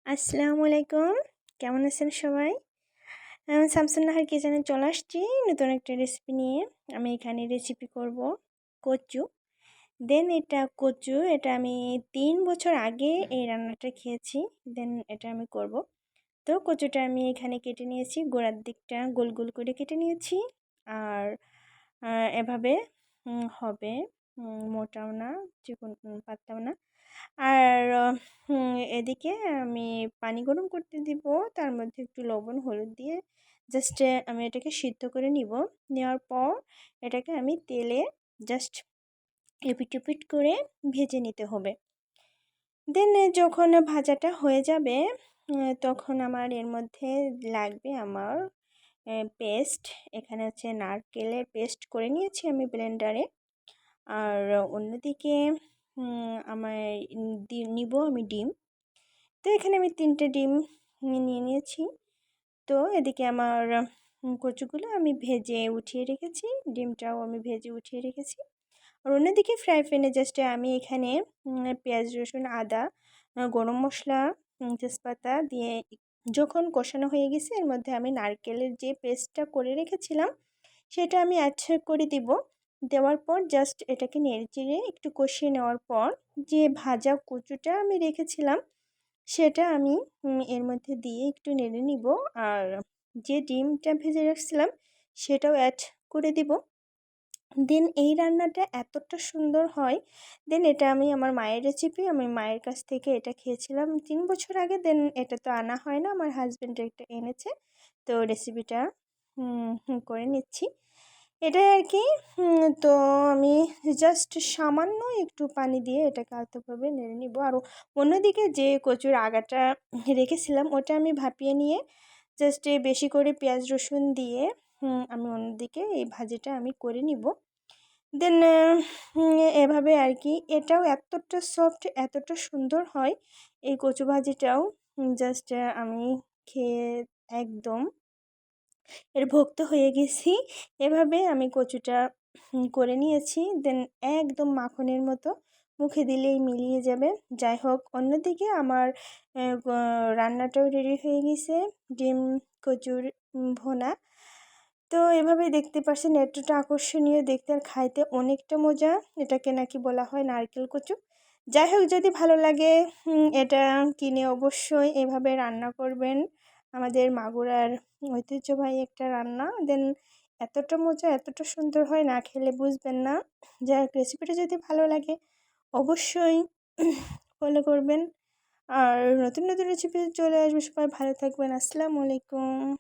আসসালামু আলাইকুম। কেমন আছেন সবাই? আমি শামসুন নাহার কিচেনে চলে আসছি নতুন একটা রেসিপি নিয়ে। আমি এখানে রেসিপি করব কচু। এটা আমি ৩ বছর আগে এই রান্নাটা খেয়েছি। এটা আমি করব। তো কচুটা আমি এখানে কেটে নিয়েছি, গোড়ার দিকটা গোল গোল করে কেটে নিয়েছি। আর এভাবে হবে, মোটাও না, চিকন পাতলাও না। আর এদিকে আমি পানি গরম করতে দিব, তার মধ্যে একটু লবণ হলুদ দিয়ে জাস্ট আমি এটাকে সিদ্ধ করে নিব। নেওয়ার পর এটাকে আমি তেলে জাস্ট এপিট ওপিট করে ভেজে নিতে হবে। দেন যখন ভাজাটা হয়ে যাবে তখন আমার এর মধ্যে লাগবে আমার পেস্ট। এখানে হচ্ছে নারকেলের পেস্ট করে নিয়েছি আমি ব্লেন্ডারে। আর অন্যদিকে আমার নিব আমি ডিম। তো এখানে আমি 3টে ডিম নিয়ে নিয়েছি। তো এদিকে আমার কচুগুলো আমি ভেজে উঠিয়ে রেখেছি, ডিমটাও আমি ভেজে উঠিয়ে রেখেছি। আর অন্যদিকে ফ্রাই প্যানে জাস্ট আমি এখানে পেঁয়াজ রসুন আদা গরম মশলা তেজপাতা দিয়ে যখন কষানো হয়ে গেছে এর মধ্যে আমি নারকেলের যে পেস্টটা করে রেখেছিলাম সেটা আমি অ্যাড করে দিব। দেওয়ার পর জাস্ট এটাকে নেড়েচেড়ে একটু কষিয়ে নেওয়ার পর যে ভাজা কচুটা আমি রেখেছিলাম সেটা আমি এর মধ্যে দিয়ে একটু নেড়ে নিব। আর যে ডিমটা ভেজে রাখছিলাম সেটাও অ্যাড করে দিব। দেন এই রান্নাটা এতটা সুন্দর হয়। দেন এটা আমি আমার মায়ের রেসিপি, আমি মায়ের কাছ থেকে এটা খেয়েছিলাম ৩ বছর আগে। দেন এটা তো আনা হয় না, আমার হাজব্যান্ড এটা এনেছে। তো রেসিপিটা করে নিচ্ছি এটাই আর কি। তো আমি জাস্ট সামান্য একটু পানি দিয়ে এটাকে আলতোভাবে নেড়ে নিব। আর অন্যদিকে যে কচুর আগাটা রেখেছিলাম ওটা আমি ভাপিয়ে নিয়ে জাস্ট বেশি করে পেঁয়াজ রসুন দিয়ে আমি অন্যদিকে এই ভাজিটা আমি করে নিব। দেন এভাবে আর কি। এটাও এতটা সফট, এতটা সুন্দর হয় এই কচু ভাজিটাও। জাস্ট আমি খেয়ে একদম এর ভক্ত হয়ে গেছি। এভাবে আমি কচুটা করে নিয়েছি। দেন একদম মাখনের মতো, মুখে দিলেই মিলিয়ে যাবে। যাই হোক, অন্যদিকে আমার রান্নাটাও রেডি হয়ে গেছে, ডিম কচুর ভোনা। তো এভাবে দেখতে পাচ্ছেন এতটা আকর্ষণীয় দেখতে আর খাইতে অনেকটা মজা। এটাকে নাকি বলা হয় নারকেল কচু। যাই হোক, যদি ভালো লাগে এটা কিনে অবশ্যই এভাবে রান্না করবেন। আমাদের মাগুরার ঐতিহ্যবাহী একটা রান্না। দেন এতটা মজা, এতটা সুন্দর হয়, না খেলে বুঝবেন না। যাই হোক, রেসিপিটা যদি ভালো লাগে অবশ্যই ফলো করবেন। আর নতুন নতুন রেসিপি চলে আসবে। সবাই ভালো থাকবেন। আসসালামু আলাইকুম।